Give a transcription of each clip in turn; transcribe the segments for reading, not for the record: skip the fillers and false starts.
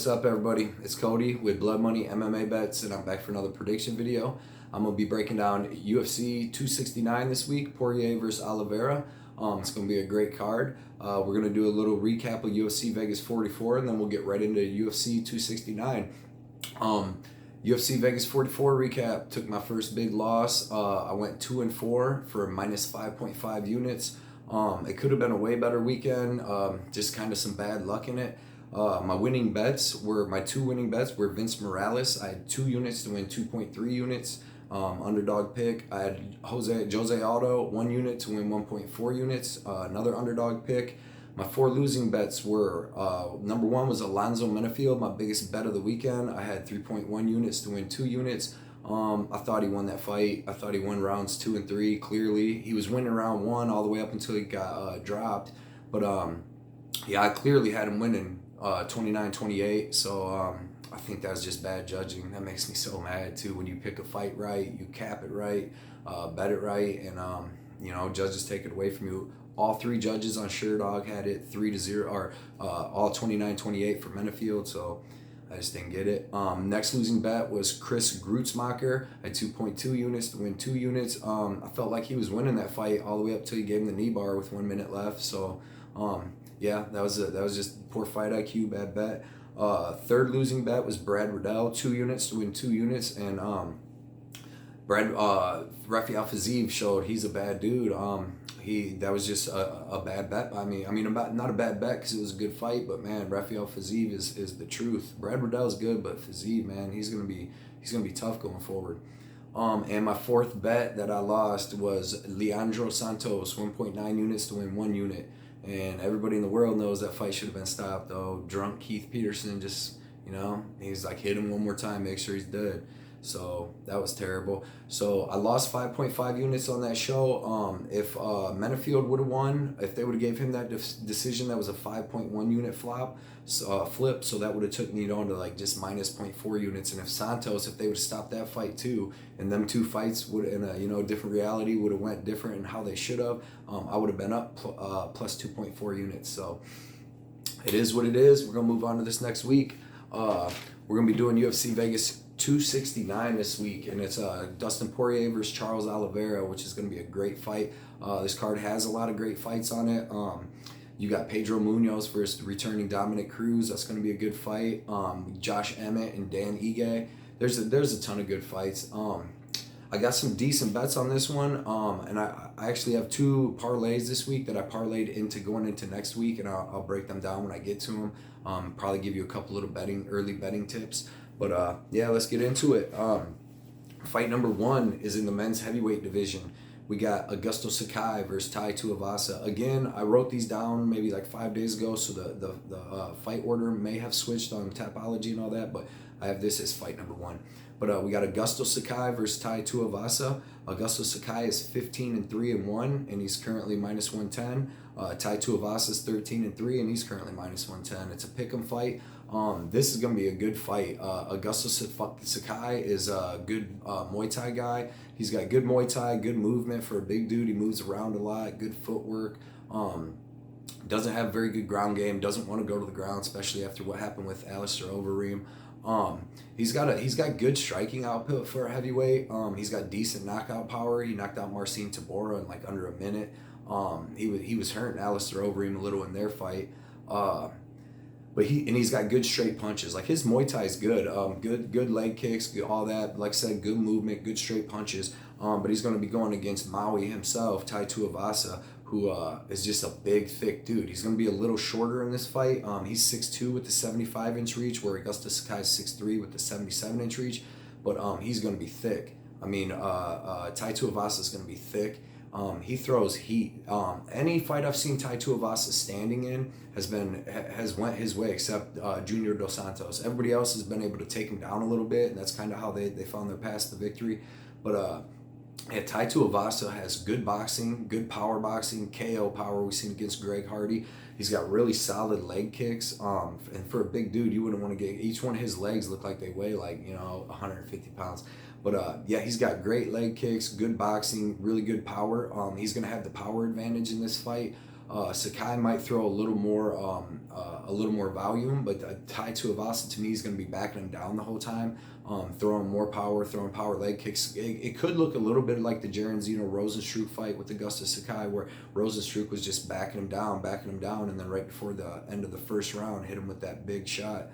what's up everybody? It's Cody with Blood Money MMA Bets, and I'm back for another prediction video. I'm going to be breaking down UFC 269 this week, Poirier versus Oliveira. It's going to be a great card. We're going to do a little recap of UFC Vegas 44, and then we'll get right into UFC 269. UFC Vegas 44 recap, took my first big loss. I went 2-4 for minus 5.5 units. It could have been a way better weekend, just kind of some bad luck in it. My two winning bets were Vince Morales. I had 2 units to win 2.3 units. Underdog pick. I had Jose Aldo, 1 unit to win 1.4 units. Another underdog pick. My 4 losing bets were, number 1 was Alonzo Menifield, my biggest bet of the weekend. I had 3.1 units to win 2 units. I thought he won that fight. I thought he won rounds 2 and 3 clearly. He was winning round 1 all the way up until he got dropped. But yeah, I clearly had him winning 29-28. So I think that was just bad judging. That makes me so mad too. When you pick a fight right, you cap it right, bet it right, and you know, judges take it away from you. All 3 judges on SureDog had it 3-0, or all 29-28 for Menifield. So I just didn't get it. Next losing bet was Chris Grutzmacher. I had 2.2 units to win 2 units. I felt like he was winning that fight all the way up till he gave him the knee bar with 1 minute left. So yeah, that was just poor fight IQ, bad bet. Third losing bet was Brad Riddell, 2 units to win 2 units, and Rafael Fiziev showed he's a bad dude. That was just a bad bet by me. I mean, not a bad bet because it was a good fight, but man, Rafael Fiziev is the truth. Brad Riddell's good, but Fiziev, man, he's gonna be tough going forward. And my 4th bet that I lost was Leandro Santos, 1.9 units to win 1 unit. And everybody in the world knows that fight should have been stopped, though. Drunk Keith Peterson just, you know, he's like, hit him one more time, make sure he's dead. So that was terrible. So I lost 5.5 units on that show. If Menifield would have won, if they would have gave him that decision, that was a 5.1 unit flip. So that would have took me down to like just minus 0.4 units. And if Santos, if they would have stopped that fight too, and them 2 fights would in a different reality would have went different in how they should have, I would have been up plus 2.4 units. So it is what it is. We're gonna move on to this next week. We're gonna be doing UFC Vegas 269 this week, and it's Dustin Poirier versus Charles Oliveira, which is going to be a great fight. This card has a lot of great fights on it. You got Pedro Muñóz versus returning Dominic Cruz. That's going to be a good fight. Josh Emmett and Dan Ige. There's a ton of good fights. I got some decent bets on this one, and I actually have 2 parlays this week that I parlayed into going into next week, and I'll break them down when I get to them. Probably give you a couple little early betting tips. But yeah, let's get into it. Fight number 1 is in the men's heavyweight division. We got Augusto Sakai versus Tai Tuivasa. Again, I wrote these down maybe like 5 days ago, so the fight order may have switched on Tapology and all that, but I have this as fight number 1. But we got Augusto Sakai versus Tai Tuivasa. Augusto Sakai is 15-3-1, and he's currently minus 110. Tai Tuivasa is 13-3, and he's currently minus 110. It's a pick'em fight. This is going to be a good fight. Augusto Sakai is a good Muay Thai guy. He's got good Muay Thai, good movement for a big dude. He moves around a lot, good footwork. Doesn't have very good ground game. Doesn't want to go to the ground, especially after what happened with Alistair Overeem. He's got good striking output for a heavyweight. He's got decent knockout power. He knocked out Marcin Tybura in like under a minute. He was hurting Alistair Overeem a little in their fight. But he's got good straight punches. Like his Muay Thai is good. Good leg kicks, all that. Like I said, good movement, good straight punches. But he's going to be going against Maui himself, Tai Tuivasa, who is just a big, thick dude. He's going to be a little shorter in this fight. He's 6'2" with the 75-inch reach, where Augusto Sakai is 6'3" with the 77-inch reach. But he's going to be thick. I mean, Tai Tuivasa is going to be thick. He throws heat. Any fight I've seen Tai Tuivasa standing in has went his way, except Junior Dos Santos. Everybody else has been able to take him down a little bit, and that's kind of how they found their path to victory. But yeah, Tai Tuivasa has good boxing, good power boxing, KO power. We've seen against Greg Hardy. He's got really solid leg kicks. And for a big dude, you wouldn't want to get each one of his legs look like they weigh like 150 pounds. But yeah, he's got great leg kicks, good boxing, really good power. He's gonna have the power advantage in this fight. Sakai might throw a little more volume, but Tai Tuivasa to me is going to be backing him down the whole time, throwing more power, throwing power leg kicks. It could look a little bit like the Jaron Zeno Rosenstruck fight with Augusta Sakai, where Rosenstruck was just backing him down, and then right before the end of the first round, hit him with that big shot.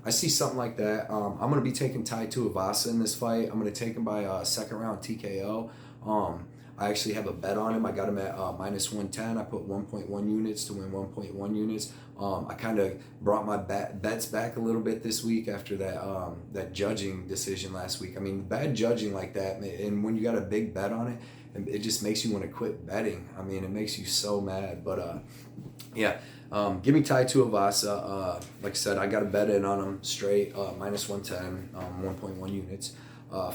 I see something like that. I'm going to be taking Tai Tuivasa in this fight. I'm going to take him by second round TKO. I actually have a bet on him. I got him at minus 110. I put 1.1 units to win 1.1 units. I kind of brought my bets back a little bit this week after that judging decision last week. I mean, bad judging like that, and when you got a big bet on it, it just makes you want to quit betting. I mean, it makes you so mad. But yeah. Give me Tai Tuivasa. Like I said, I got a bet in on him straight, minus 110, 1.1 units.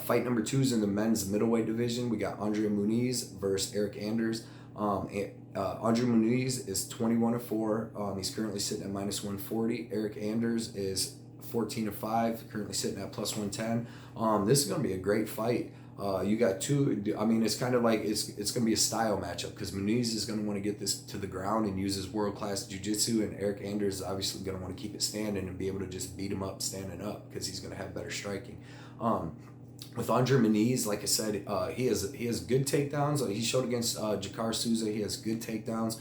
Fight number 2 is in the men's middleweight division. We got Andre Muniz versus Eric Anders. Andre Muniz is 21-4. He's currently sitting at minus 140. Eric Anders is 14-5, currently sitting at plus 110. This is going to be a great fight. You got two. I mean, it's kind of like it's going to be a style matchup because Muniz is going to want to get this to the ground and use his world-class jiu-jitsu, and Eric Anders is obviously going to want to keep it standing and be able to just beat him up standing up because he's going to have better striking. With Andre Muniz, like I said, he has good takedowns. He showed against Jakar Souza. He has good takedowns.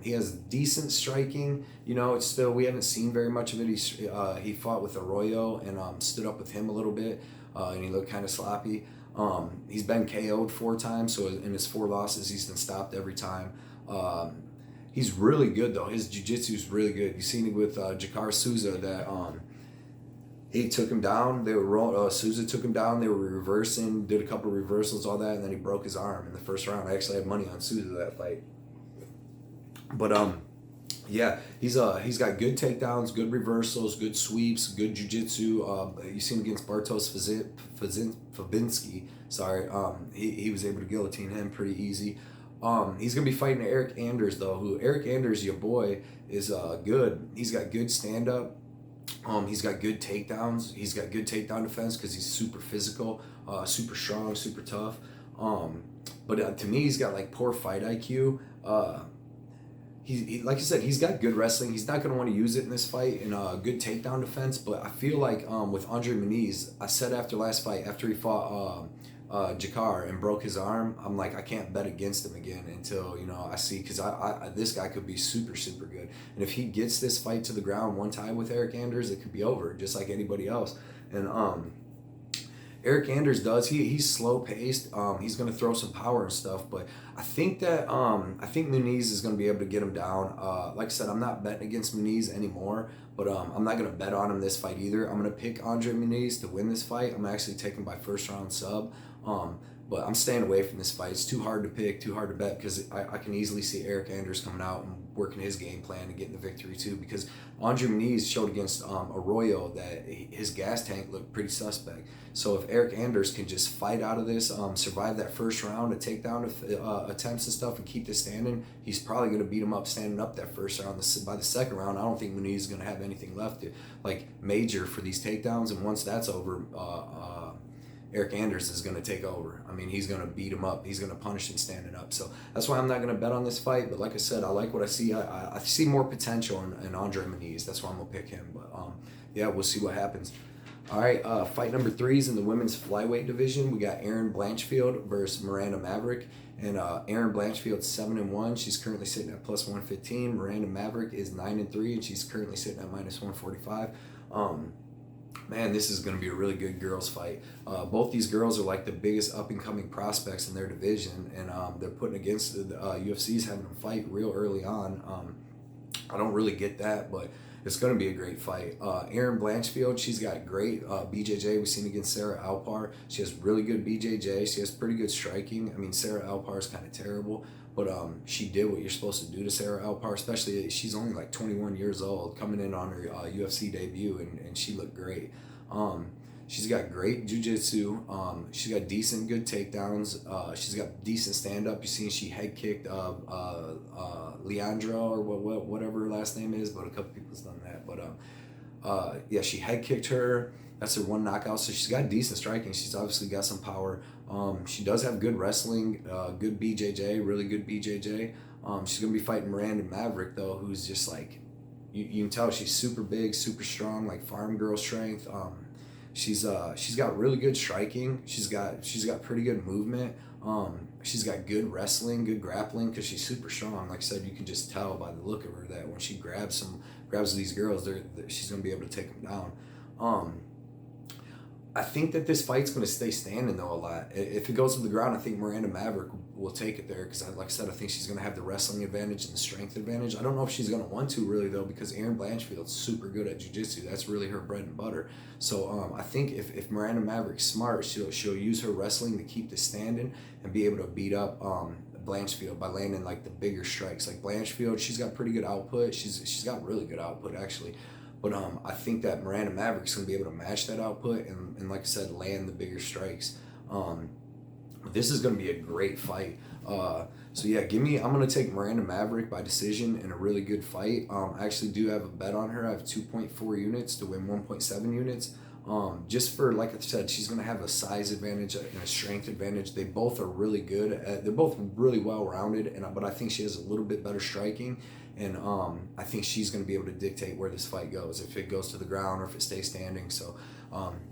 He has decent striking. You know, it's still, we haven't seen very much of it. He fought with Arroyo and stood up with him a little bit, and he looked kind of sloppy. He's been KO'd 4 times, so in his 4 losses, he's been stopped every time. He's really good, though. His jiu-jitsu is really good. You've seen it with Jakar Souza that he took him down. They were Souza took him down. They were reversing, did a couple of reversals, all that, and then he broke his arm in the first round. I actually had money on Souza that fight. But yeah, he's got good takedowns, good reversals, good sweeps, good jiu-jitsu. You see him against Bartosz Fabinski. Sorry, he was able to guillotine him pretty easy. He's gonna be fighting Eric Anders though. Who Eric Anders, your boy, is good. He's got good stand-up. He's got good takedowns. He's got good takedown defense because he's super physical, super strong, super tough. But to me, he's got like poor fight IQ. He like I said, he's got good wrestling. He's not going to want to use it in this fight in a good takedown defense. But I feel like with Andre Muniz, I said after last fight, after he fought Jakar and broke his arm, I'm like, I can't bet against him again until, you know, I see, because I this guy could be super, super good. And if he gets this fight to the ground one time with Eric Anders, it could be over, just like anybody else. And Eric Anders does. He's slow paced. He's going to throw some power and stuff, but I think that I think Muniz is going to be able to get him down. Like I said, I'm not betting against Muniz anymore, but I'm not going to bet on him this fight either. I'm going to pick Andre Muniz to win this fight. I'm actually taking by first round sub. But I'm staying away from this fight. It's too hard to pick, too hard to bet, because I can easily see Eric Anders coming out and working his game plan and getting the victory too, because Andre Muniz showed against Arroyo that his gas tank looked pretty suspect. So if Eric Anders can just fight out of this, survive that first round of takedown attempts and stuff and keep this standing, he's probably going to beat him up standing up that first round. By the second round, I don't think Muniz is going to have anything left to like major for these takedowns, and once that's over, Eric Anders is going to take over. I mean, he's going to beat him up. He's going to punish him standing up. So that's why I'm not going to bet on this fight. But like I said, I like what I see. I see more potential in Andre Muniz. That's why I'm going to pick him. But yeah, we'll see what happens. All right, fight number 3 is in the women's flyweight division. We got Erin Blanchfield versus Miranda Maverick. And Erin Blanchfield's 7-1. She's currently sitting at plus 115. Miranda Maverick is 9-3, and she's currently sitting at minus 145. Man, this is going to be a really good girls fight. Both these girls are like the biggest up-and-coming prospects in their division, and they're putting against the UFC's having them fight real early on. I don't really get that, but it's going to be a great fight. Erin Blanchfield, she's got great BJJ. We've seen against Sarah Alpar. She has really good BJJ. She has pretty good striking. I mean, Sarah Alpar is kind of terrible, but she did what you're supposed to do to Sarah Alpar, especially she's only like 21 years old, coming in on her UFC debut, and she looked great. She's got great jiu-jitsu. She's got decent, good takedowns. She's got decent stand-up. You seen she head kicked Leandra or whatever her last name is, but a couple people's done that. But yeah, she head kicked her. That's her one knockout. So she's got decent striking. She's obviously got some power. She does have good wrestling, good BJJ, really good BJJ. She's going to be fighting Miranda Maverick, though, who's just like, you can tell she's super big, super strong, like farm girl strength. She's got really good striking. She's got pretty good movement. She's got good wrestling, good grappling, because she's super strong. Like I said, you can just tell by the look of her that when she grabs these girls, she's going to be able to take them down. I think that this fight's going to stay standing, though, a lot. If it goes to the ground, I think Miranda Maverick will take it there because, like I said, I think she's going to have the wrestling advantage and the strength advantage. I don't know if she's going to want to, really, though, because Erin Blanchfield's super good at jiu-jitsu. That's really her bread and butter. So I think if Miranda Maverick's smart, she'll use her wrestling to keep this standing and be able to beat up Blanchfield by landing, like, the bigger strikes. Like, Blanchfield, she's got pretty good output. She's got really good output, actually. But I think that Miranda Maverick's going to be able to match that output and, like I said, land the bigger strikes. This is going to be a great fight. So, yeah, I'm going to take Miranda Maverick by decision in a really good fight. I actually do have a bet on her. I have 2.4 units to win 1.7 units. Just for, like I said, she's going to have a size advantage and a strength advantage. They both are really good. They're both really well-rounded, but I think she has a little bit better striking. And I think she's going to be able to dictate where this fight goes, if it goes to the ground or if it stays standing. So,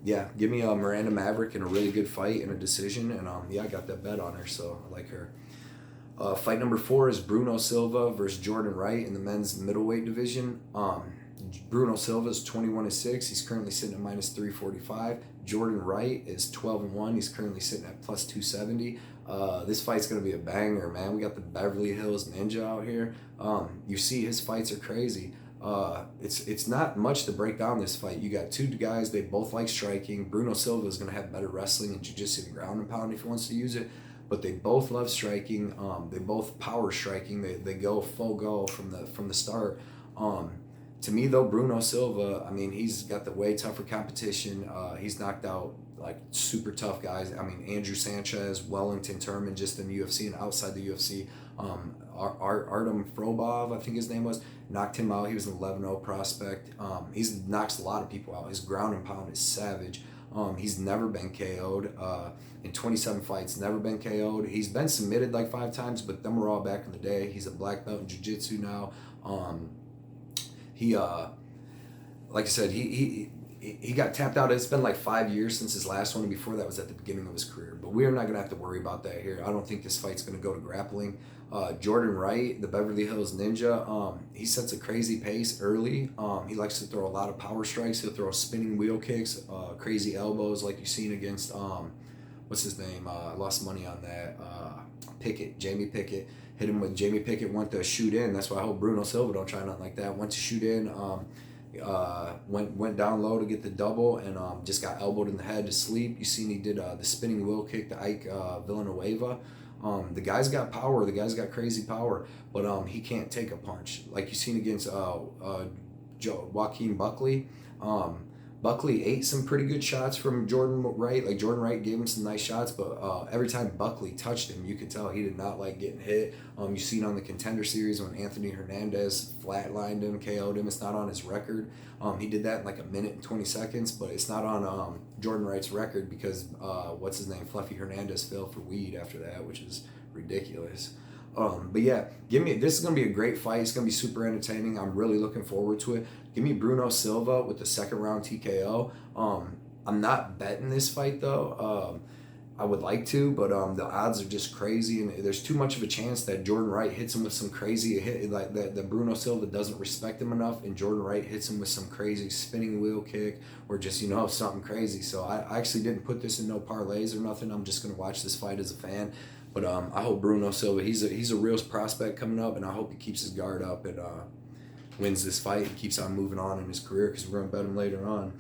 yeah, give me Miranda Maverick in a really good fight and a decision. And, yeah, I got that bet on her, so I like her. Fight number 4 is Bruno Silva versus Jordan Wright in the men's middleweight division. Bruno Silva is 21-6. He's currently sitting at -345. Jordan Wright is 12-1. He's currently sitting at +270. This fight's going to be a banger, man. We got the Beverly Hills Ninja out here. You see his fights are crazy. It's not much to break down this fight. You got two guys, they both like striking. Bruno Silva is going to have better wrestling and jiu-jitsu and ground and pound if he wants to use it. But they both love striking. They both power striking. They go full go from the start. To me, though, Bruno Silva, I mean, he's got the way tougher competition. He's knocked out, like, super tough guys. I mean, Andrew Sanchez, Wellington Turman, just in the UFC and outside the UFC. Artem Frobov, I think his name was, knocked him out. He was an 11-0 prospect. He's knocks a lot of people out. His ground and pound is savage. He's never been KO'd. In 27 fights, never been KO'd. He's been submitted like 5 times, but them were all back in the day. He's a black belt in jiu-jitsu now. Like I said, he got tapped out. It's been like 5 years since his last one, and before that was at the beginning of his career. But we're not going to have to worry about that here. I don't think this fight's going to go to grappling. Jordan Wright, the Beverly Hills Ninja, he sets a crazy pace early. He likes to throw a lot of power strikes. He'll throw spinning wheel kicks, crazy elbows like you've seen against, what's his name? I lost money on that. Jamie Pickett. Hit him with Jamie Pickett, went to shoot in. That's why I hope Bruno Silva don't try nothing like that. Went to shoot in, went down low to get the double, and just got elbowed in the head to sleep. You seen he did the spinning wheel kick to Ike Villanueva. The guy's got power. The guy's got crazy power, but he can't take a punch. Like you seen against Joaquin Buckley. Buckley ate some pretty good shots from Jordan Wright. Like, Jordan Wright gave him some nice shots, but every time Buckley touched him, you could tell he did not like getting hit. You seen on the Contender Series when Anthony Hernandez flatlined him, KO'd him. It's not on his record. He did that in like 1 minute and 20 seconds, but it's not on Jordan Wright's record because, what's his name? Fluffy Hernandez fell for weed after that, which is ridiculous. But yeah, this is going to be a great fight. It's going to be super entertaining. I'm really looking forward to it. Give me Bruno Silva with the second round TKO. I'm not betting this fight, though. I would like to, but the odds are just crazy, and there's too much of a chance that Jordan Wright hits him with some crazy hit, like that Bruno Silva doesn't respect him enough, and Jordan Wright hits him with some crazy spinning wheel kick or just, something crazy. So I actually didn't put this in no parlays or nothing. I'm just going to watch this fight as a fan. But I hope Bruno Silva, he's a real prospect coming up, and I hope he keeps his guard up and wins this fight and keeps on moving on in his career, because we're going to bet him later on.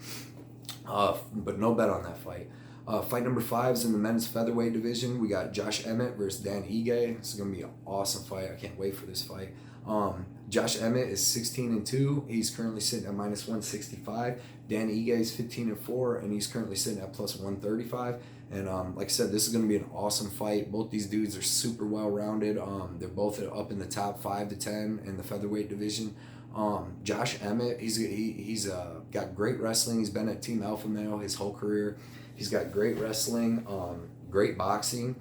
But no bet on that fight. Fight number 5 is in the men's featherweight division. We got Josh Emmett versus Dan Ige. This is going to be an awesome fight. I can't wait for this fight. Josh Emmett is 16-2. He's currently sitting at -165. Dan Ige is 15-4, and he's currently sitting at +135. And like I said, this is going to be an awesome fight. Both these dudes are super well-rounded. They're both up in the top 5 to 10 in the featherweight division. Josh Emmett, he's got great wrestling. He's been at Team Alpha Male his whole career. He's got great wrestling, great boxing,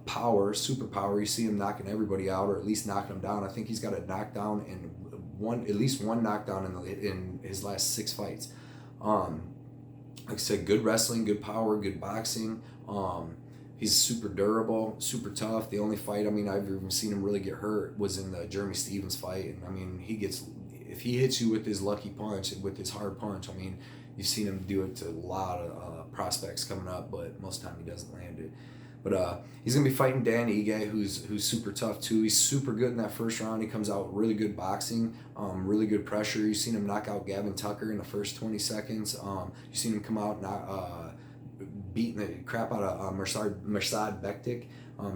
power, super power. You see him knocking everybody out, or at least knocking them down. I think he's got a knockdown and at least one knockdown in his last 6 fights. Like I said, good wrestling, good power, good boxing. He's super durable, super tough. The only fight, I've even seen him really get hurt was in the Jeremy Stevens fight. And if he hits you with his lucky punch, with his hard punch, you've seen him do it to a lot of prospects coming up, but most of the time he doesn't land it. But he's going to be fighting Dan Ige, who's super tough too. He's super good in that first round. He comes out with really good boxing, really good pressure. You've seen him knock out Gavin Tucker in the first 20 seconds. You've seen him come out beating the crap out of Mirsad Bektik.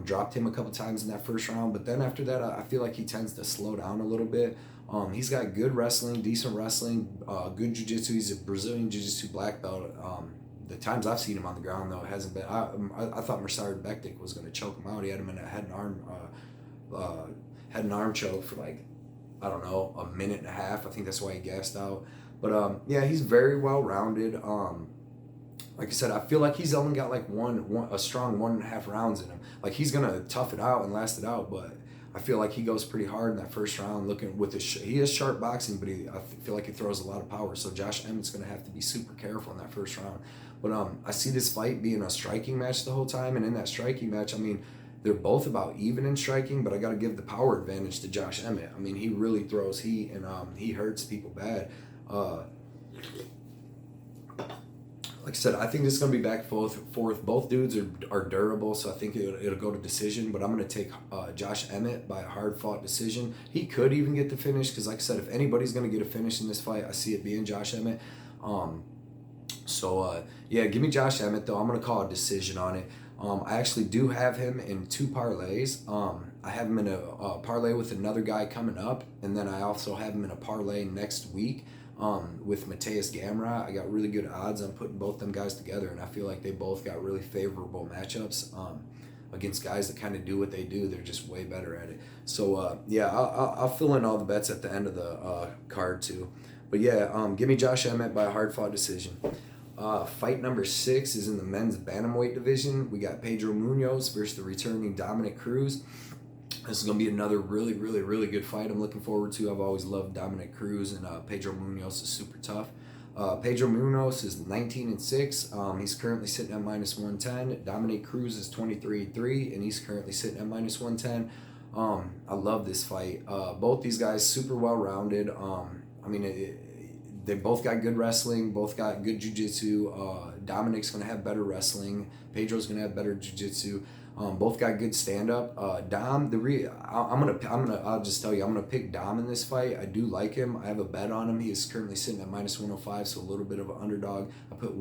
Dropped him a couple times in that first round. But then after that, I feel like he tends to slow down a little bit. He's got good wrestling, decent wrestling, good jiu-jitsu. He's a Brazilian jiu-jitsu black belt. The times I've seen him on the ground, though, it hasn't been. I thought Mirsad Bektik was going to choke him out. He had him in a head and arm choke for a minute and a half. I think that's why he gassed out. But yeah, he's very well rounded. Like I said, I feel like he's only got a strong 1.5 rounds in him. Like, he's gonna tough it out and last it out, but I feel like he goes pretty hard in that first round. Looking with he is sharp boxing, but I feel like he throws a lot of power. So Josh Emmett's gonna have to be super careful in that first round. But I see this fight being a striking match the whole time, and in that striking match, they're both about even in striking, but I got to give the power advantage to Josh Emmett. He really throws heat, and he hurts people bad. Like I said, I think this is going to be back forth. Both dudes are durable, so I think it'll go to decision, but I'm going to take Josh Emmett by a hard-fought decision. He could even get the finish, because like I said, if anybody's going to get a finish in this fight, I see it being Josh Emmett. Yeah, give me Josh Emmett, though. I'm going to call a decision on it. I actually do have him in 2 parlays. I have him in a parlay with another guy coming up, and then I also have him in a parlay next week with Mateusz Gamrot. I got really good odds on putting both them guys together, and I feel like they both got really favorable matchups against guys that kind of do what they do. They're just way better at it. So, yeah, I'll fill in all the bets at the end of the card, too. But, yeah, give me Josh Emmett by a hard-fought decision. Fight number 6 is in the men's bantamweight division. We got Pedro Muñóz versus the returning Dominic Cruz. This is going to be another really, really, really good fight I'm looking forward to. I've always loved Dominic Cruz, and Pedro Muñóz is super tough. Pedro Muñóz is 19-6. He's currently sitting at -110. Dominic Cruz is 23-3, and he's currently sitting at -110. I love this fight. Both these guys super well-rounded. They both got good wrestling, both got good jiu-jitsu. Dominic's going to have better wrestling. Pedro's going to have better jiu-jitsu. Both got good stand-up. Dom, I'll just tell you, I'm gonna pick Dom in this fight. I do like him. I have a bet on him. He is currently sitting at -105, so a little bit of an underdog. I put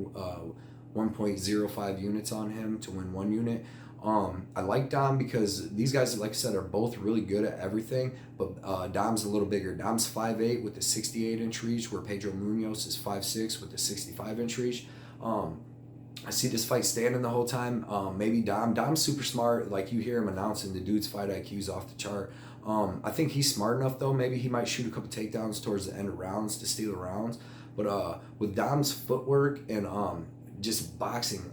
1.05 units on him to win 1 unit. I like Dom because these guys, like I said, are both really good at everything, but Dom's a little bigger. Dom's 5'8" with a 68-inch reach, where Pedro Muñóz is 5'6" with a 65-inch reach. I see this fight standing the whole time. Maybe Dom's super smart. Like, you hear him announcing, the dude's fight IQ's off the chart. I think he's smart enough, though. Maybe he might shoot a couple takedowns towards the end of rounds to steal rounds. But with Dom's footwork and just boxing,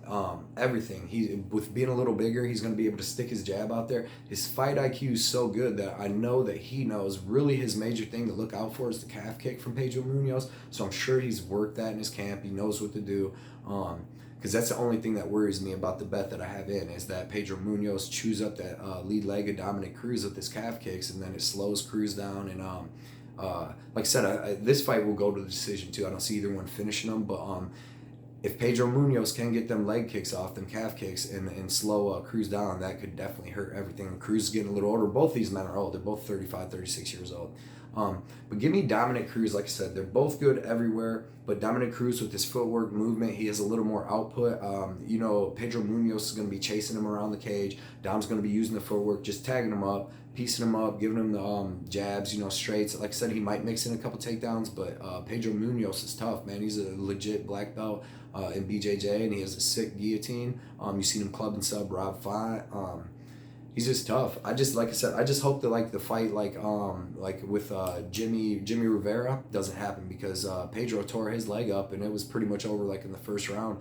everything, with being a little bigger, he's going to be able to stick his jab out there. His fight IQ is so good that I know that he knows really his major thing to look out for is the calf kick from Pedro Muñóz. So I'm sure he's worked that in his camp. He knows what to do. Because that's the only thing that worries me about the bet that I have in, is that Pedro Muñóz chews up that lead leg of Dominic Cruz with his calf kicks, and then it slows Cruz down. And like I said, this fight will go to the decision too. I don't see either one finishing them, but if Pedro Muñóz can get them leg kicks off, them calf kicks, and slow Cruz down, that could definitely hurt everything. Cruz is getting a little older. Both these men are old. They're both 35, 36 years old. But give me Dominic Cruz. Like I said, they're both good everywhere, but Dominic Cruz, with his footwork, movement, he has a little more output. Pedro Muñóz is going to be chasing him around the cage. Dom's going to be using the footwork, just tagging him up, piecing him up, giving him the jabs, straights. Like I said, he might mix in a couple takedowns, but Pedro Muñóz is tough, man. He's a legit black belt in BJJ, and he has a sick guillotine. You've seen him club and sub Rob Font. He's just tough. Like I said, I just hope that like the fight like with Jimmy Rivera doesn't happen, because Pedro tore his leg up and it was pretty much over like in the first round.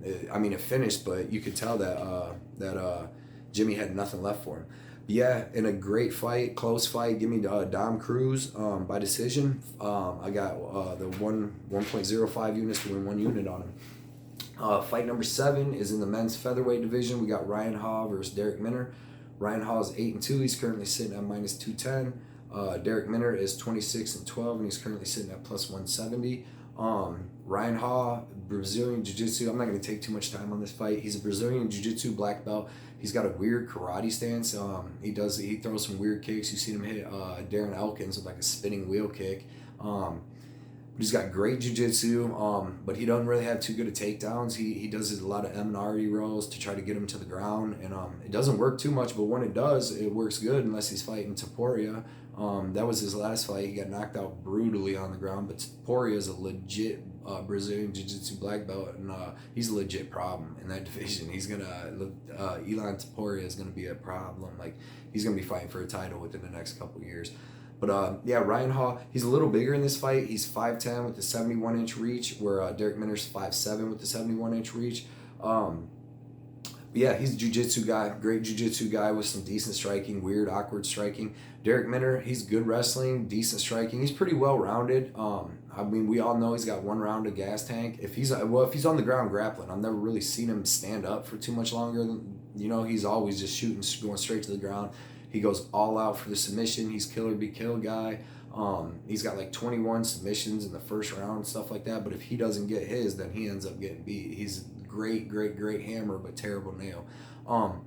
It finished, but you could tell that Jimmy had nothing left for him. But yeah, in a great fight, close fight, give me Dom Cruz by decision. I got the 1.05 units to win 1 unit on him. Fight number 7 is in the men's featherweight division. We got Ryan Hall versus Derek Minner. Ryan Hall is 8-2. He's currently sitting at -210. Derek Minner is 26-12, and he's currently sitting at +170. Ryan Hall, Brazilian Jiu-Jitsu. I'm not going to take too much time on this fight. He's a Brazilian Jiu-Jitsu black belt. He's got a weird karate stance. He throws some weird kicks. You've seen him hit Darren Elkins with like a spinning wheel kick. He's got great jiu-jitsu, but he doesn't really have too good of takedowns. He does a lot of M&R rolls to try to get him to the ground, and it doesn't work too much, but when it does, it works good unless he's fighting Poirier. That was his last fight. He got knocked out brutally on the ground, but Poirier is a legit Brazilian jiu-jitsu black belt, and he's a legit problem in that division. He's Ilan Poirier is gonna be a problem. Like, he's gonna be fighting for a title within the next couple years. But yeah, Ryan Hall, he's a little bigger in this fight. He's 5'10" with the 71-inch reach, where Derek Minner's 5'7" with the 71-inch reach. But yeah, he's a jiu-jitsu guy, great jiu-jitsu guy with some decent striking, weird, awkward striking. Derek Minner, he's good wrestling, decent striking. He's pretty well-rounded. We all know he's got 1 round of gas tank. If he's on the ground grappling, I've never really seen him stand up for too much longer than, he's always just shooting, going straight to the ground. He goes all out for the submission. He's kill or be killed guy. He's got like 21 submissions in the first round, stuff like that. But if he doesn't get his, then he ends up getting beat. He's a great hammer, but terrible nail.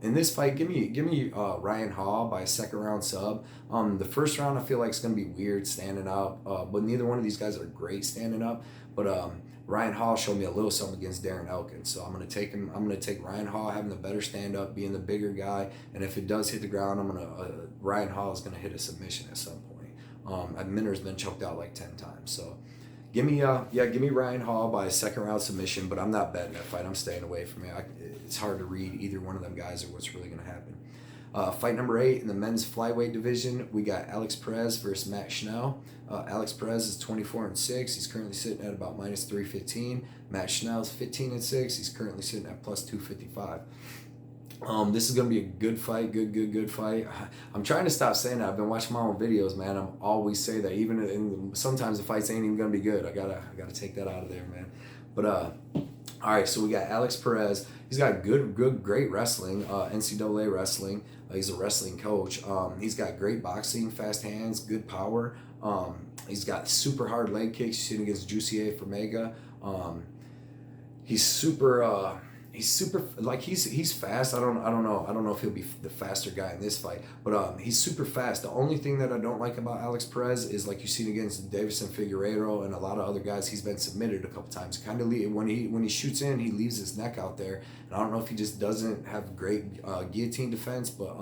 In this fight, give me Ryan Hall by a 2nd round sub. The first round I feel like it's gonna be weird standing up, but neither one of these guys are great standing up. But Ryan Hall showed me a little something against Darren Elkins, so I'm gonna take him. I'm gonna take Ryan Hall having the better stand up, being the bigger guy, and if it does hit the ground, Ryan Hall is gonna hit a submission at some point. Minner's been choked out like 10 times, so give me Ryan Hall by a 2nd round submission. But I'm not betting that fight. I'm staying away from it. It's hard to read either one of them guys or what's really gonna happen. Fight number 8 in the men's flyweight division, we got Alex Perez versus Matt Schnell. Alex Perez is 24-6. He's currently sitting at about -315. Matt Schnell is 15-6. He's currently sitting at +255. This is gonna be a good fight, good fight. I'm trying to stop saying that. I've been watching my own videos, man. I'm always say that, even sometimes the fights ain't even gonna be good. I gotta take that out of there, man. But all right, so we got Alex Perez. He's got great wrestling, NCAA wrestling. He's a wrestling coach. He's got great boxing, fast hands, good power. He's got super hard leg kicks. You've seen against Jussier Formega. He's super he's fast. I don't know if he'll be the faster guy in this fight, but he's super fast. The only thing that I don't like about Alex Perez is, like you've seen against Davison Figueiredo and a lot of other guys, he's been submitted a couple times. Kind of when he shoots in, he leaves his neck out there, and I don't know if he just doesn't have great guillotine defense, but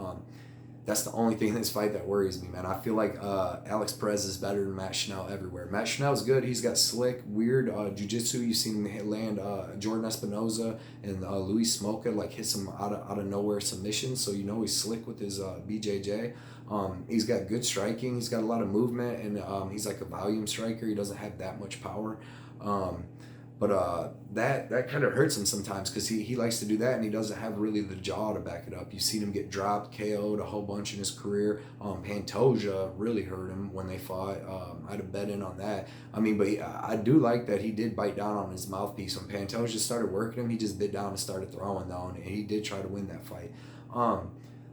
that's the only thing in this fight that worries me, man. I feel like Alex Perez is better than Matt Schnell everywhere. Matt Schnell's good. He's got slick, weird jiu-jitsu. You've seen him land Jordan Espinoza and Luis Smoka, like, hit some out of nowhere submissions. So he's slick with his BJJ. He's got good striking. He's got a lot of movement, and he's like a volume striker. He doesn't have that much power. But that kind of hurts him sometimes, because he likes to do that, and he doesn't have really the jaw to back it up. You've seen him get dropped, KO'd a whole bunch in his career. Pantoja really hurt him when they fought. I'd have bet in on that. I do like that he did bite down on his mouthpiece. When Pantoja started working him, he just bit down and started throwing down, and he did try to win that fight.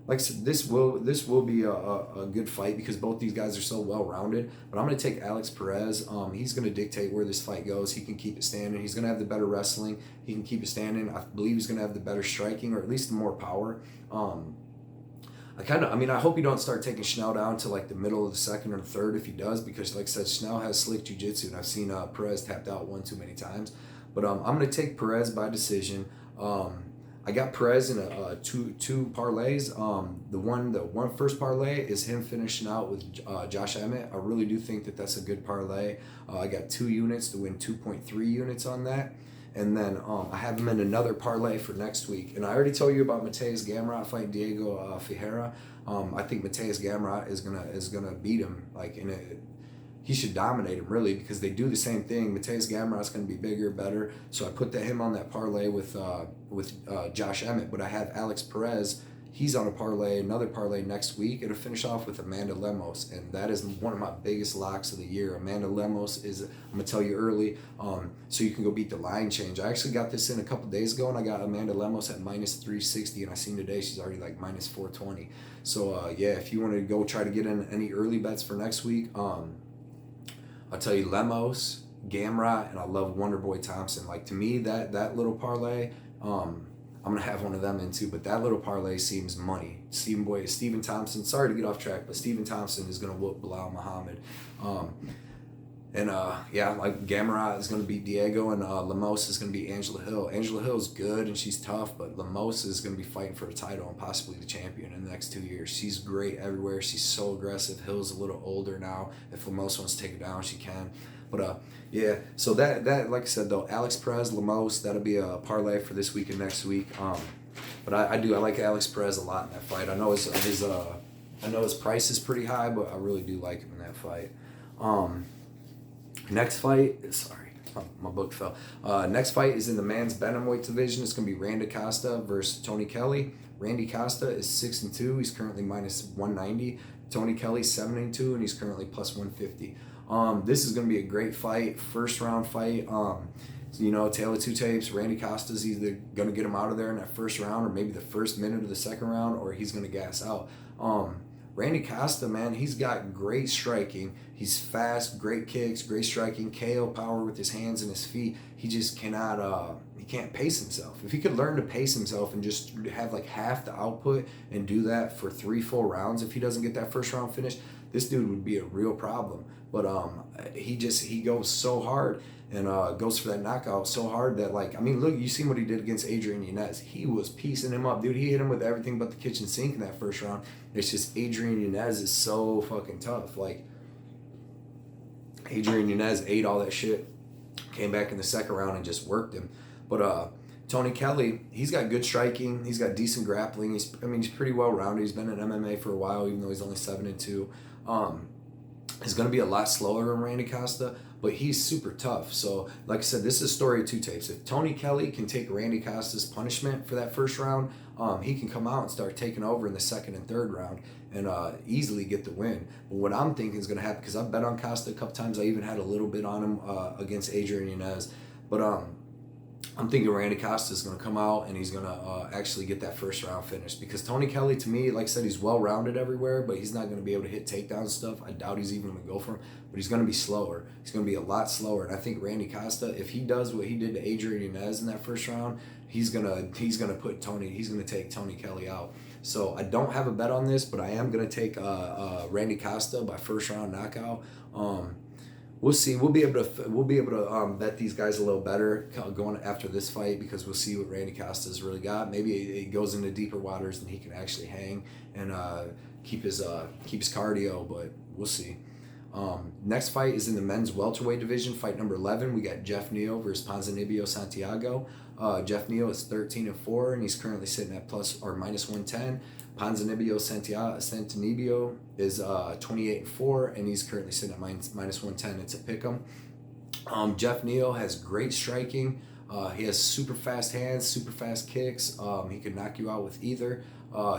Like I said, this will be a good fight, because both these guys are so well-rounded. But I'm going to take Alex Perez. He's going to dictate where this fight goes. He can keep it standing. He's going to have the better wrestling. He can keep it standing. I believe he's going to have the better striking, or at least the more power. I hope you don't start taking Schnell down to like the middle of the 2nd or the 3rd if he does, because, like I said, Schnell has slick jiu-jitsu, and I've seen Perez tapped out one too many times. But I'm going to take Perez by decision. I got Perez in two parlays. The one first parlay is him finishing out with Josh Emmett. I really do think that that's a good parlay. I got 2 units to win 2.3 units on that. And then I have him in another parlay for next week. And I already told you about Mateusz Gamrot fighting Diego Ferreira. I think Mateusz Gamrot is gonna beat him. Like he should dominate him really, because they do the same thing. Mateusz Gamrot's gonna be bigger, better. So I put him on that parlay with Josh Emmett. But I have Alex Perez. He's on a parlay, another parlay next week. It'll finish off with Amanda Lemos, and that is one of my biggest locks of the year. Amanda Lemos is, I'm gonna tell you early, so you can go beat the line change. I actually got this in a couple days ago, and I got Amanda Lemos at minus 360, and I seen today she's already like minus 420. So yeah, if you want to go try to get in any early bets for next week, I'll tell you Lemos, Gamrot, and I love Wonderboy Thompson. Like, to me, that little parlay, I'm going to have one of them in too, but that little parlay seems money. Stephen Thompson, sorry to get off track, but Stephen Thompson is going to whoop Bilal Muhammad. Yeah, like Gamrot is going to beat Diego, and Lemos is going to beat Angela Hill. Angela Hill's good and she's tough, but Lemos is going to be fighting for the title and possibly the champion in the next 2 years. She's great everywhere. She's so aggressive. Hill's a little older now. If Lemos wants to take her down, she can. But yeah, so that like I said though, Alex Perez, Lemos, that'll be a parlay for this week and next week. But I like Alex Perez a lot in that fight. I know his price is pretty high, but I really do like him in that fight. Next fight, sorry, my book fell. Next fight is in the men's bantamweight division. It's gonna be Randy Costa versus Tony Kelley. Randy Costa is 6-2. He's currently minus 190. Tony Kelley's 7-2, and he's currently plus 150. This is going to be a great fight, first round fight. Tale of two tapes. Randy Costa's either going to get him out of there in that first round, or maybe the first minute of the second round, or he's going to gas out. Randy Costa, man, he's got great striking. He's fast, great kicks, great striking, KO power with his hands and his feet. He just cannot, he can't pace himself. If he could learn to pace himself and just have like half the output and do that for 3 full rounds, if he doesn't get that first round finish, this dude would be a real problem. But he goes so hard and goes for that knockout so hard that, like, I mean, look, you seen what he did against Adrian Yanez. He was piecing him up, dude. He hit him with everything but the kitchen sink in that first round. It's just Adrian Yanez is so fucking tough. Like, Adrian Yanez ate all that shit, came back in the second round and just worked him. But Tony Kelley, he's got good striking. He's got decent grappling. He's pretty well rounded. He's been in MMA for a while, even though he's only 7-2. He's going to be a lot slower than Randy Costa, but he's super tough. So, like I said, this is a story of two tapes. If Tony Kelley can take Randy Costa's punishment for that first round, he can come out and start taking over in the second and third round and easily get the win. But what I'm thinking is going to happen, because I've bet on Costa a couple times. I even had a little bit on him against Adrian Yanez. But I'm thinking Randy Costa is going to come out and he's going to actually get that first round finish, because Tony Kelley, to me, like I said, he's well-rounded everywhere, but he's not going to be able to hit takedown stuff. I doubt he's even going to go for him, but he's going to be slower. He's going to be a lot slower. And I think Randy Costa, if he does what he did to Adrian Yanez in that first round, he's going to take Tony Kelley out. So I don't have a bet on this, but I am going to take Randy Costa by first round knockout. We'll see. We'll be able to bet these guys a little better going after this fight, because we'll see what Randy Costa's really got. Maybe it goes into deeper waters and he can actually hang and keep his cardio, but we'll see. Next fight is in the men's welterweight division. Fight number 11. We got Jeff Neal versus Ponzinibio Santiago. Jeff Neal is 13-4, and he's currently sitting at plus or minus 110. Ponzinibio Santinibio is 28-4, and he's currently sitting at minus 110. It's a pick'em. Jeff Neal has great striking. He has super fast hands, super fast kicks. He can knock you out with either.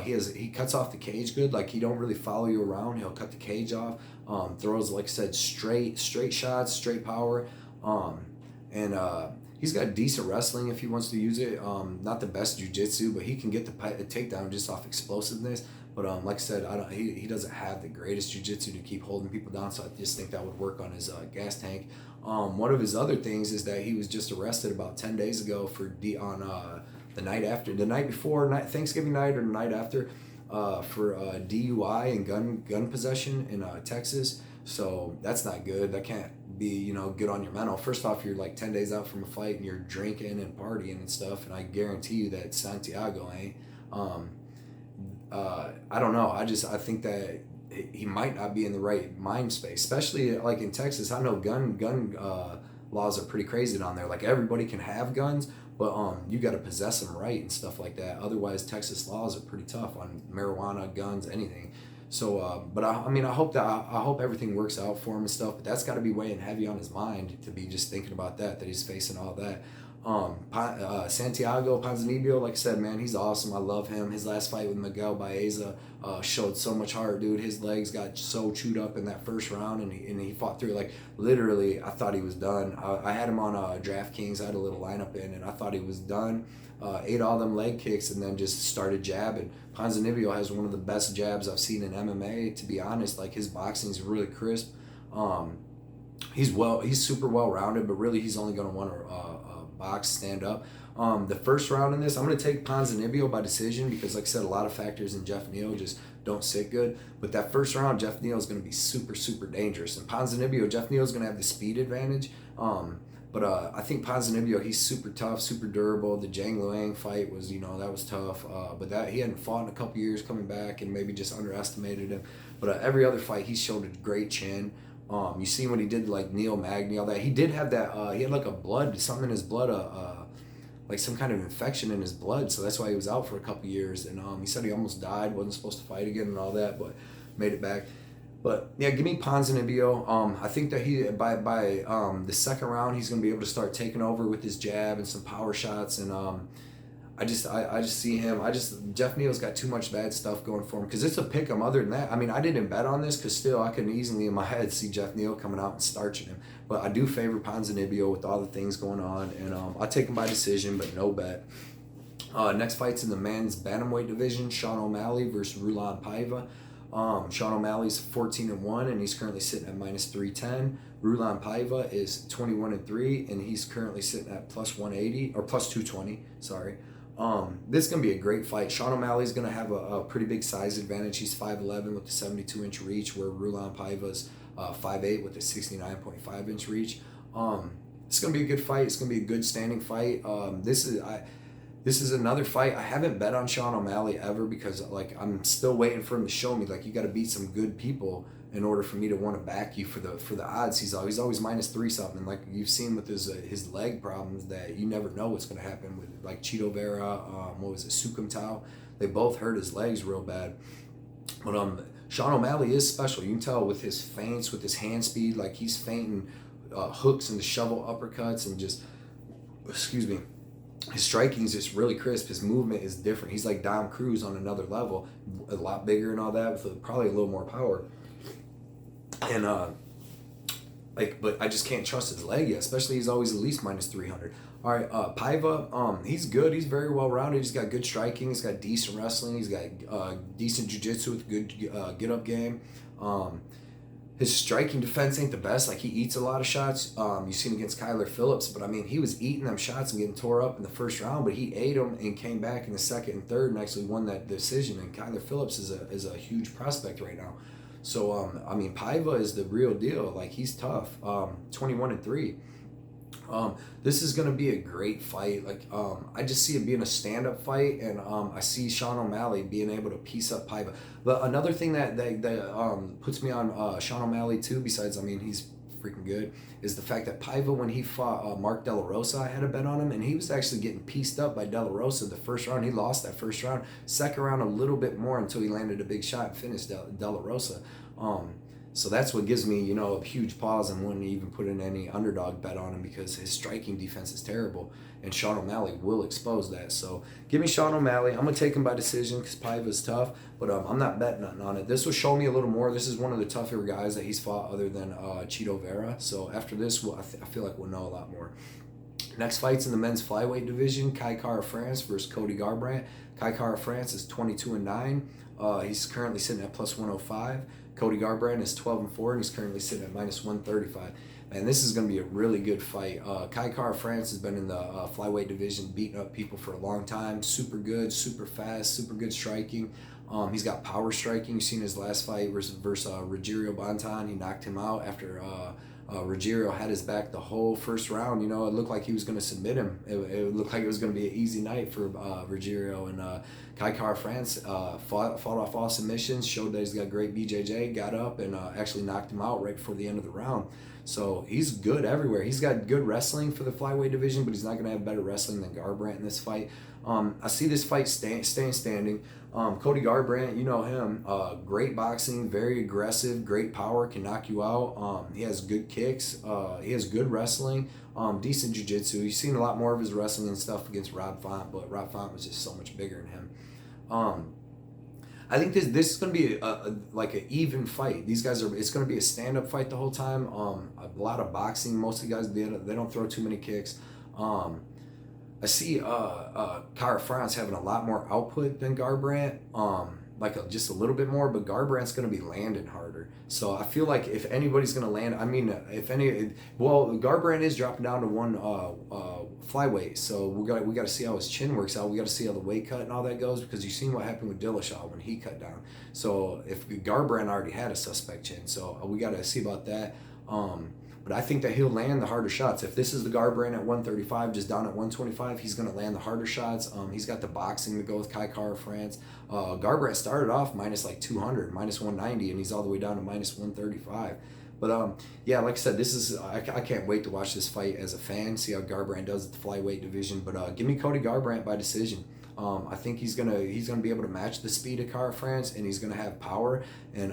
He cuts off the cage good. Like, he don't really follow you around. He'll cut the cage off. Throws, like I said, straight shots, straight power. He's got decent wrestling if he wants to use it. Not the best jiu-jitsu, but he can get the takedown just off explosiveness. But like I said, he doesn't have the greatest jiu-jitsu to keep holding people down, so I just think that would work on his gas tank. One of his other things is that he was just arrested about 10 days ago for the night before Thanksgiving night or the night after for DUI and gun possession in Texas. So that's not good. That can't be, good on your mental. First off, you're like 10 days out from a fight and you're drinking and partying and stuff, and I guarantee you that Santiago ain't. I don't know. I think that he might not be in the right mind space, especially like in Texas. I know gun laws are pretty crazy down there. Like everybody can have guns, but you got to possess them right and stuff like that. Otherwise, Texas laws are pretty tough on marijuana, guns, anything. So, but I mean, I hope everything works out for him and stuff. But that's got to be weighing heavy on his mind to be just thinking about that he's facing all that. Santiago Ponzinibio, like I said, man, he's awesome. I love him. His last fight with Miguel Baeza showed so much heart, dude. His legs got so chewed up in that first round, and he fought through. Like, literally, I thought he was done. I had him on DraftKings. I had a little lineup in, and I thought he was done. Ate all them leg kicks and then just started jabbing. Ponzinibio has one of the best jabs I've seen in MMA, to be honest. Like, his boxing is really crisp. He's super well-rounded, but really he's only going to want to box, stand up. The first round in this, I'm going to take Ponzinibio by decision because, like I said, a lot of factors in Jeff Neal just don't sit good. But that first round, Jeff Neal is going to be super, super dangerous. And Ponzinibio, Jeff Neal is going to have the speed advantage. But I think Ponzinibio, he's super tough, super durable. The Zhang Luang fight was, that was tough. But that he hadn't fought in a couple years coming back and maybe just underestimated him. But every other fight, he showed a great chin. You see what he did, like Neil Magny, all that. He did have that, he had like something in his blood, like some kind of infection in his blood. So that's why he was out for a couple years. And he said he almost died, wasn't supposed to fight again and all that, but made it back. But yeah, give me Ponzinibio. I think that he by the second round, he's going to be able to start taking over with his jab and some power shots. And I just see him. Jeff Neal's got too much bad stuff going for him because it's a pick 'em. Other than that, I mean, I didn't bet on this because still I couldn't easily in my head see Jeff Neal coming out and starching him. But I do favor Ponzinibio with all the things going on, and I'll take him by decision, but no bet. Next fight's in the men's bantamweight division: Sean O'Malley versus Raulian Paiva. Sean O'Malley's 14-1, and he's currently sitting at -310. Raulian Paiva is 21-3, and he's currently sitting at +180 or +220. Sorry. This is going to be a great fight. Sean O'Malley's going to have a pretty big size advantage. He's 5'11 with the 72-inch reach, where Raulian Paiva's 5'8 with the 69.5-inch reach. It's going to be a good fight. It's going to be a good standing fight. This is another fight. I haven't bet on Sean O'Malley ever because, like, I'm still waiting for him to show me, like, you got to beat some good people in order for me to want to back you for the odds. He's always -3 something. And like you've seen with his leg problems, that you never know what's going to happen with, like, Chito Vera, Sukum Tao. They both hurt his legs real bad. But Sean O'Malley is special. You can tell with his feints, with his hand speed, like he's feinting hooks and shovel uppercuts and just, excuse me. His striking is just really crisp. His movement is different. He's like Dom Cruz on another level, a lot bigger and all that, with probably a little more power. And but I just can't trust his leg yet, especially he's always at least -300. All right, Paiva, he's good. He's very well rounded. He's got good striking. He's got decent wrestling. He's got decent jiu-jitsu with good get up game. His striking defense ain't the best. Like, he eats a lot of shots. You've seen against Kyler Phillips, but I mean, he was eating them shots and getting tore up in the first round, but he ate them and came back in the second and third and actually won that decision. And Kyler Phillips is a huge prospect right now. So I mean, Paiva is the real deal. Like, he's tough. 21-3. This is gonna be a great fight. Like, I just see it being a stand-up fight, and I see Sean O'Malley being able to piece up Paiva. But another thing that puts me on Sean O'Malley too, besides, I mean, he's freaking good, is the fact that Paiva, when he fought Mark De La Rosa, I had a bet on him, and he was actually getting pieced up by De La Rosa the first round. He lost that first round. Second round a little bit more until he landed a big shot and finished De La Rosa. So that's what gives me, a huge pause and wouldn't even put in any underdog bet on him because his striking defense is terrible, and Sean O'Malley will expose that. So give me Sean O'Malley. I'm going to take him by decision because Paiva's tough, but I'm not betting nothing on it. This will show me a little more. This is one of the tougher guys that he's fought other than Chito Vera. So after this, I feel like we'll know a lot more. Next fight's in the men's flyweight division: Kai Kara France versus Cody Garbrandt. Kai Kara France is 22-9. He's currently sitting at +105. Cody Garbrandt is 12-4, and he's currently sitting at -135. And this is going to be a really good fight. Kai Kara France has been in the flyweight division, beating up people for a long time. Super good, super fast, super good striking. He's got power striking. You've seen his last fight versus Rogerio Bonton. He knocked him out after Rogerio had his back the whole first round. It looked like he was going to submit him. It looked like it was going to be an easy night for Rogerio. And Kai Kara France fought off all submissions, showed that he's got great BJJ, got up and actually knocked him out right before the end of the round. So he's good everywhere. He's got good wrestling for the flyweight division, but he's not going to have better wrestling than Garbrandt in this fight. I see this fight staying standing. Cody Garbrandt, you know him, great boxing, very aggressive, great power, can knock you out. He has good kicks. He has good wrestling, decent jiu-jitsu. You've seen a lot more of his wrestling and stuff against Rod Font, but Rod Font was just so much bigger than him. I think this is going to be like an even fight. These guys it's going to be a stand-up fight the whole time. A lot of boxing. Most of the guys, they don't throw too many kicks. I see Kara France having a lot more output than Garbrandt, just a little bit more, but Garbrandt's going to be landing harder. So I feel like if anybody's going to land, Garbrandt is dropping down to one flyweight, so we got to see how his chin works out. We got to see how the weight cut and all that goes, because you've seen what happened with Dillashaw when he cut down. So if Garbrandt already had a suspect chin, so we got to see about that. But I think that he'll land the harder shots. If this is the Garbrandt at 135, just down at 125, he's going to land the harder shots. He's got the boxing to go with Kara France. Garbrandt started off minus like 200, minus 190, and he's all the way down to minus 135. But yeah, like I said, I can't wait to watch this fight as a fan, see how Garbrandt does at the flyweight division. But give me Cody Garbrandt by decision. I think he's gonna be able to match the speed of Kara France, and he's gonna have power. And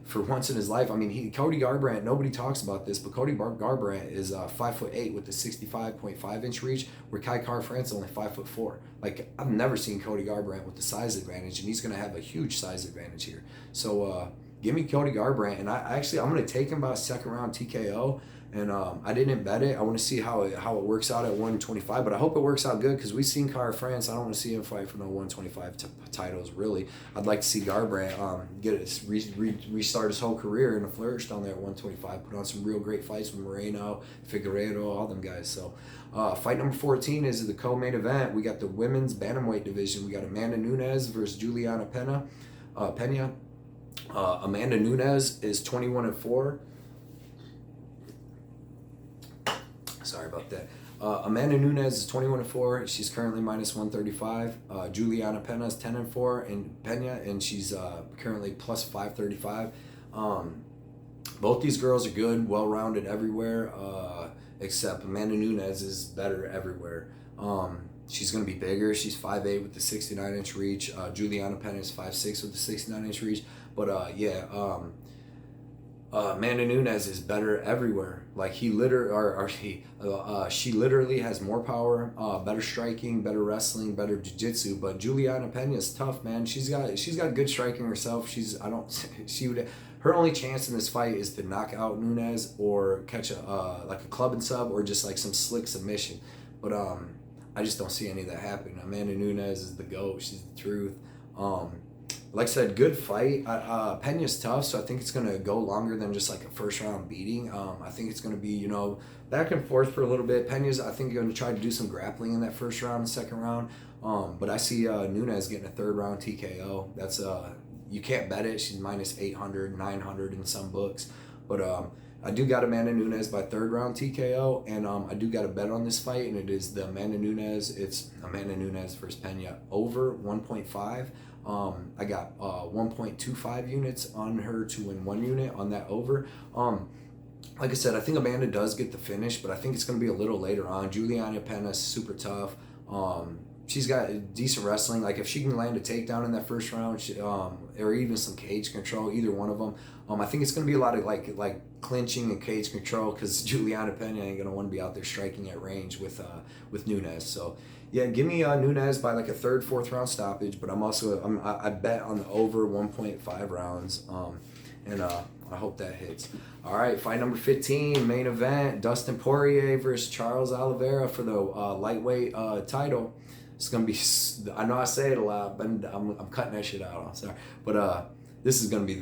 for once in his life, Cody Garbrandt, nobody talks about this, but Cody Garbrandt is 5'8" with the 65.5 inch reach, where Kara France is only 5'4". Like, I've never seen Cody Garbrandt with the size advantage, and he's gonna have a huge size advantage here. So give me Cody Garbrandt, and I'm gonna take him by a second round TKO. And I didn't bet it. I want to see how it works out at 125, but I hope it works out good, because we've seen Kara France. I don't want to see him fight for no 125 titles, really. I'd like to see Garbrandt restart his whole career and flourish down there at 125, put on some real great fights with Moreno, Figueiredo, all them guys. So fight number 14 is the co-main event. We got the women's bantamweight division. We got Amanda Nunes versus Julianna Pena. Amanda Nunes is 21-4. Sorry about that. Amanda Nunes is 21-4. She's currently minus 135. Julianna Pena is 10-4, and she's currently plus 535. Both these girls are good, well-rounded everywhere, except Amanda Nunes is better everywhere. She's going to be bigger. She's 5'8" with the 69-inch reach. Julianna Pena is 5'6" with the 69-inch reach. But Amanda Nunes is better everywhere. Like, she literally has more power, better striking, better wrestling, better jiu-jitsu. But Julianna Pena is tough, man. She's got good striking herself. Her only chance in this fight is to knock out Nunes or catch a club and sub, or just like some slick submission. But I just don't see any of that happening. Amanda Nunes is the GOAT. She's the truth. Like I said, good fight. Pena's tough, so I think it's going to go longer than just like a first round beating. I think it's going to be, back and forth for a little bit. Pena's, I think, going to try to do some grappling in that first round and second round. But I see Nunes getting a third round TKO. That's you can't bet it. She's minus 800, 900 in some books. But I do got Amanda Nunes by third round TKO, and I do got a bet on this fight, and it is the Amanda Nunes. It's Amanda Nunes versus Pena over 1.5. I got 1.25 units on her to win 1 unit on that over. Like I said, I think Amanda does get the finish, but I think it's going to be a little later on. Julianna Pena is super tough. She's got decent wrestling. Like, if she can land a takedown in that first round, or even some cage control, either one of them, I think it's going to be a lot of like clinching and cage control, because Julianna Pena ain't going to want to be out there striking at range with Nunes. So yeah, give me Nunes by like a third, fourth round stoppage. But I bet on the over 1.5 rounds. And I hope that hits. All right, fight number 15, main event: Dustin Poirier versus Charles Oliveira for the lightweight title. It's gonna be. I know I say it a lot, but I'm cutting that shit out. I'm sorry, but this is gonna be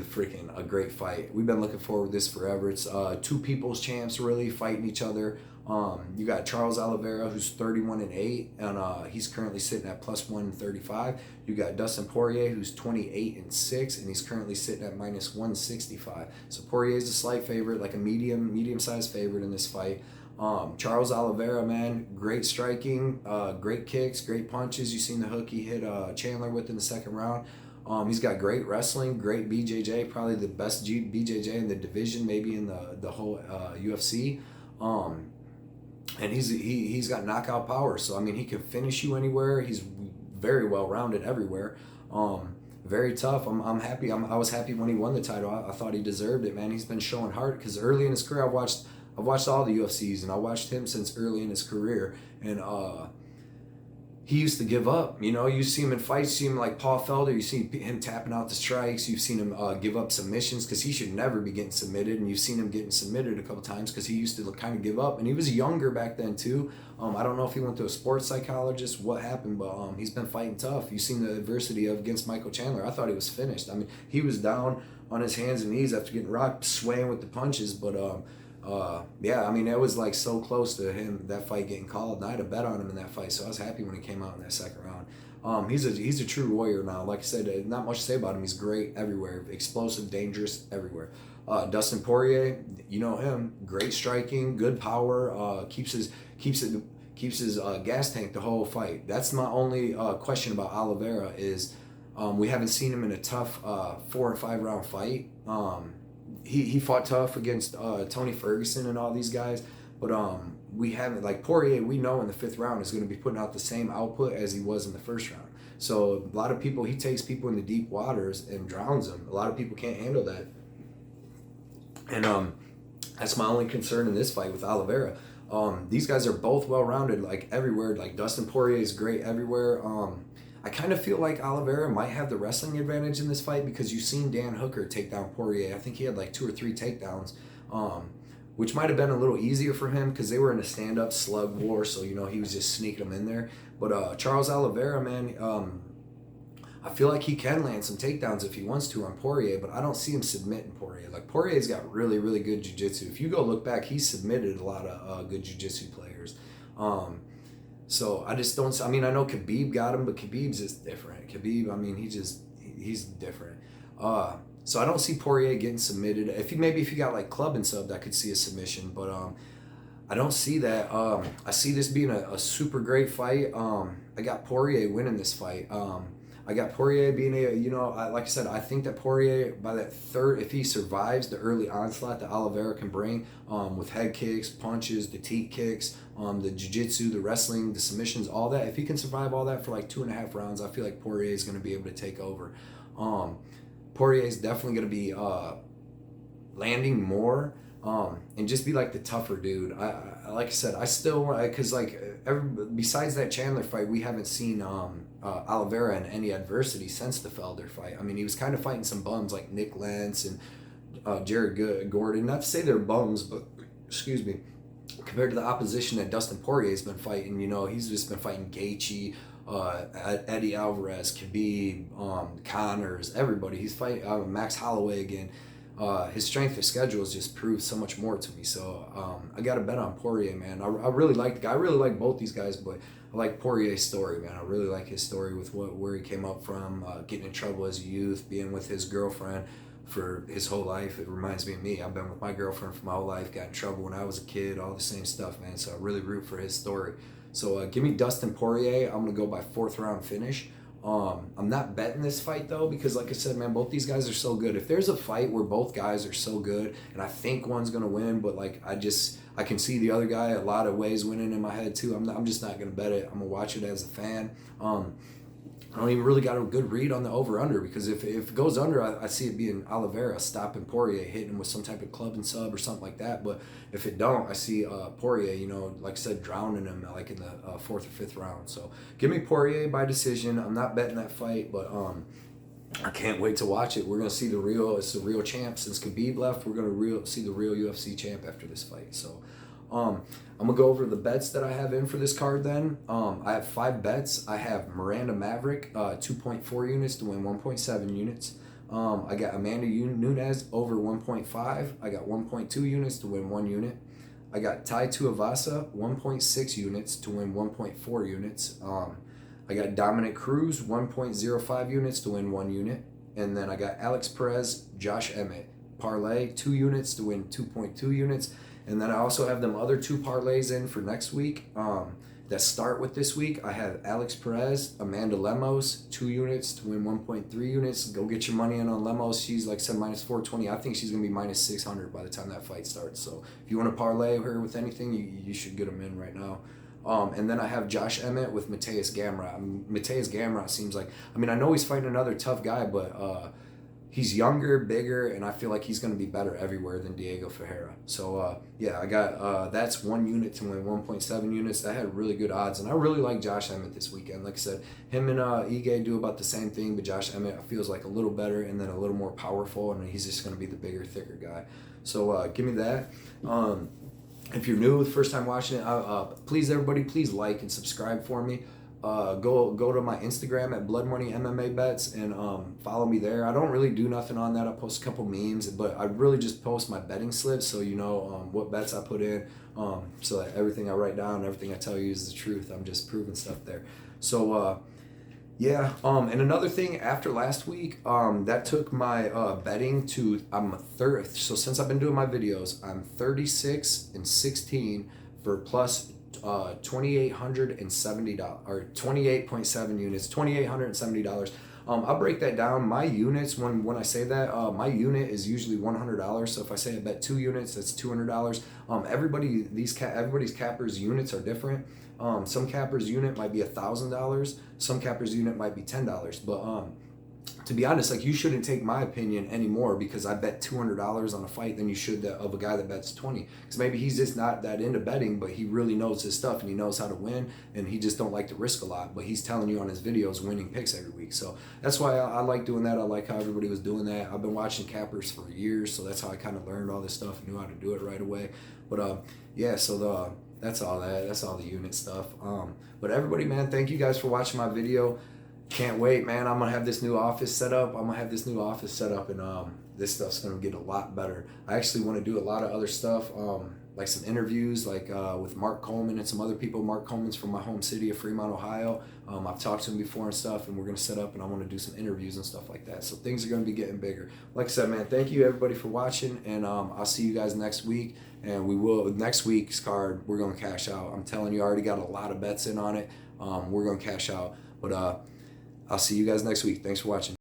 a great fight. We've been looking forward to this forever. It's two people's champs really fighting each other. You got Charles Oliveira, who's 31-8, and he's currently sitting at plus 135. You got Dustin Poirier, who's 28-6, and he's currently sitting at minus 165. So Poirier's a slight favorite, like a medium-sized favorite in this fight. Charles Oliveira, man, great striking, great kicks, great punches. You seen the hook he hit Chandler with in the second round. He's got great wrestling, great BJJ, probably the best BJJ in the division, maybe in the whole UFC. And he's got knockout power, so I mean he can finish you anywhere. He's very well rounded everywhere. Very tough. I'm happy. I was happy when he won the title. I thought he deserved it, man. He's been showing heart because early in his career, I've watched all the UFCs, and I watched him since early in his career, and he used to give up. You know, you see him in fights, you see him like Paul Felder, you see him tapping out the strikes, you've seen him give up submissions because he should never be getting submitted, and you've seen him getting submitted a couple times because he used to kind of give up, and he was younger back then too. I don't know if he went to a sports psychologist, what happened, but he's been fighting tough. You've seen the adversity against Michael Chandler. I thought he was finished. I mean, he was down on his hands and knees after getting rocked, swaying with the punches, but yeah, I mean, it was like so close to him, that fight getting called, and I had a bet on him in that fight, so I was happy when he came out in that second round. He's a true warrior now. Like I said, not much to say about him. He's great everywhere, explosive, dangerous everywhere. Dustin Poirier, you know him, great striking, good power, keeps his gas tank the whole fight. That's my only question about Oliveira is we haven't seen him in a tough 4 or 5 round fight. He fought tough against Tony Ferguson and all these guys, but we haven't, like Poirier, we know in the 5th round is going to be putting out the same output as he was in the 1st round. So a lot of people, he takes people in the deep waters and drowns them. A lot of people can't handle that. And that's my only concern in this fight with Oliveira. These guys are both well-rounded, like everywhere. Like Dustin Poirier is great everywhere. I kind of feel like Oliveira might have the wrestling advantage in this fight because you've seen Dan Hooker take down Poirier. I think he had like 2 or 3 takedowns, which might have been a little easier for him because they were in a stand-up slug war, so, you know, he was just sneaking them in there. But Charles Oliveira, man, I feel like he can land some takedowns if he wants to on Poirier, but I don't see him submitting Poirier. Like, Poirier's got really, really good jiu-jitsu. If you go look back, he submitted a lot of good jiu-jitsu players. So I just don't. I mean, I know Khabib got him, but Khabib's just different. Khabib, I mean, he's different. So I don't see Poirier getting submitted. If you got like club and sub, I could see a submission, but I don't see that. I see this being a super great fight. I got Poirier winning this fight. I got Poirier being like I said, I think that Poirier, by that 3rd, if he survives the early onslaught that Oliveira can bring, with head kicks, punches, the teeth kicks, the jiu-jitsu, the wrestling, the submissions, all that, if he can survive all that for like 2.5 rounds, I feel like Poirier is going to be able to take over. Poirier is definitely going to be landing more, and just be like the tougher dude. I like I said, I still want, because like besides that Chandler fight, we haven't seen Oliveira in any adversity since the Felder fight. I mean, he was kind of fighting some bums like Nick Lentz and Jared Gordon. Not to say they're bums, but excuse me, compared to the opposition that Dustin Poirier's been fighting, you know, he's just been fighting Gaethje, Eddie Alvarez, Khabib, Connors, everybody. He's fighting Max Holloway again. His strength of schedule has just proved so much more to me. So I got to bet on Poirier, man. I really like the guy. I really like both these guys, but I like Poirier's story, man. I really like his story with where he came up from, getting in trouble as a youth, being with his girlfriend for his whole life. It reminds me of me. I've been with my girlfriend for my whole life, got in trouble when I was a kid, all the same stuff, man. So I really root for his story. So give me Dustin Poirier. I'm going to go by 4th round finish. I'm not betting this fight though, because like I said, man, both these guys are so good. If there's a fight where both guys are so good and I think one's gonna win, but like I can see the other guy a lot of ways winning in my head too. I'm just not gonna bet it. I'm gonna watch it as a fan. I don't even really got a good read on the over-under, because if it goes under, I see it being Oliveira stopping Poirier, hitting him with some type of club and sub or something like that. But if it don't, I see Poirier, you know, like I said, drowning him like in the 4th or 5th round. So give me Poirier by decision. I'm not betting that fight, but I can't wait to watch it. We're going to see it's the real champ. Since Khabib left, we're going to see the real UFC champ after this fight. So I'm going to go over the bets that I have in for this card then. I have 5 bets. I have Miranda Maverick, 2.4 units to win 1.7 units. I got Amanda Nunes over 1.5. I got 1.2 units to win 1 unit. I got Tai Tuivasa, 1.6 units to win 1.4 units. I got Dominic Cruz, 1.05 units to win 1 unit. And then I got Alex Perez, Josh Emmett, parlay, 2 units to win 2.2 units. And then I also have them other 2 parlays in for next week. that start with this week, I have Alex Perez, Amanda Lemos, 2 units to win 1.3 units. Go get your money in on Lemos. She's like said minus 420. I think she's gonna be minus 600 by the time that fight starts. So if you want to parlay her with anything, you should get them in right now. And then I have Josh Emmett with Mateusz Gamrot. Mateusz Gamrot seems like, I mean, I know he's fighting another tough guy, but he's younger, bigger, and I feel like he's going to be better everywhere than Diego Ferreira. So, yeah, I got that's 1 unit to win 1.7 units. That had really good odds, and I really like Josh Emmett this weekend. Like I said, him and Ige do about the same thing, but Josh Emmett feels like a little better and then a little more powerful, and he's just going to be the bigger, thicker guy. So, give me that. If you're new, first time watching it, please, everybody, please like and subscribe for me. Go to my Instagram at Blood Money MMA Bets and follow me there. I don't really do nothing on that. I post a couple memes, but I really just post my betting slips so you know what bets I put in. So that everything I write down, everything I tell you is the truth. I'm just proving stuff there. So yeah. And another thing after last week, that took my betting to I'm a third. So since I've been doing my videos, I'm 36-16 for plus $2,870 or 28.7 units, $2,870. I'll break that down. My units, when I say that, my unit is usually $100. So if I say I bet 2 units, that's $200. Everybody's cappers units are different. Some cappers unit might be $1,000. Some cappers unit might be $10. But to be honest, like, you shouldn't take my opinion anymore because I bet $200 on a fight than you should of a guy that bets 20. Because maybe he's just not that into betting, but he really knows his stuff and he knows how to win, and he just don't like to risk a lot. But he's telling you on his videos winning picks every week. So that's why I like doing that. I like how everybody was doing that. I've been watching cappers for years, so that's how I kind of learned all this stuff and knew how to do it right away. But yeah, so that's all the unit stuff. But everybody, man, thank you guys for watching my video. Can't wait, man. I'm gonna have this new office set up. And this stuff's gonna get a lot better. I actually want to do a lot of other stuff, like some interviews, like with Mark Coleman and some other people. Mark Coleman's from my home city of Fremont, Ohio. I've talked to him before and stuff, and we're gonna set up, and I want to do some interviews and stuff like that. So things are gonna be getting bigger. Like I said, man, thank you everybody for watching, and I'll see you guys next week. And next week's card, we're gonna cash out. I'm telling you, I already got a lot of bets in on it. We're gonna cash out, but I'll see you guys next week. Thanks for watching.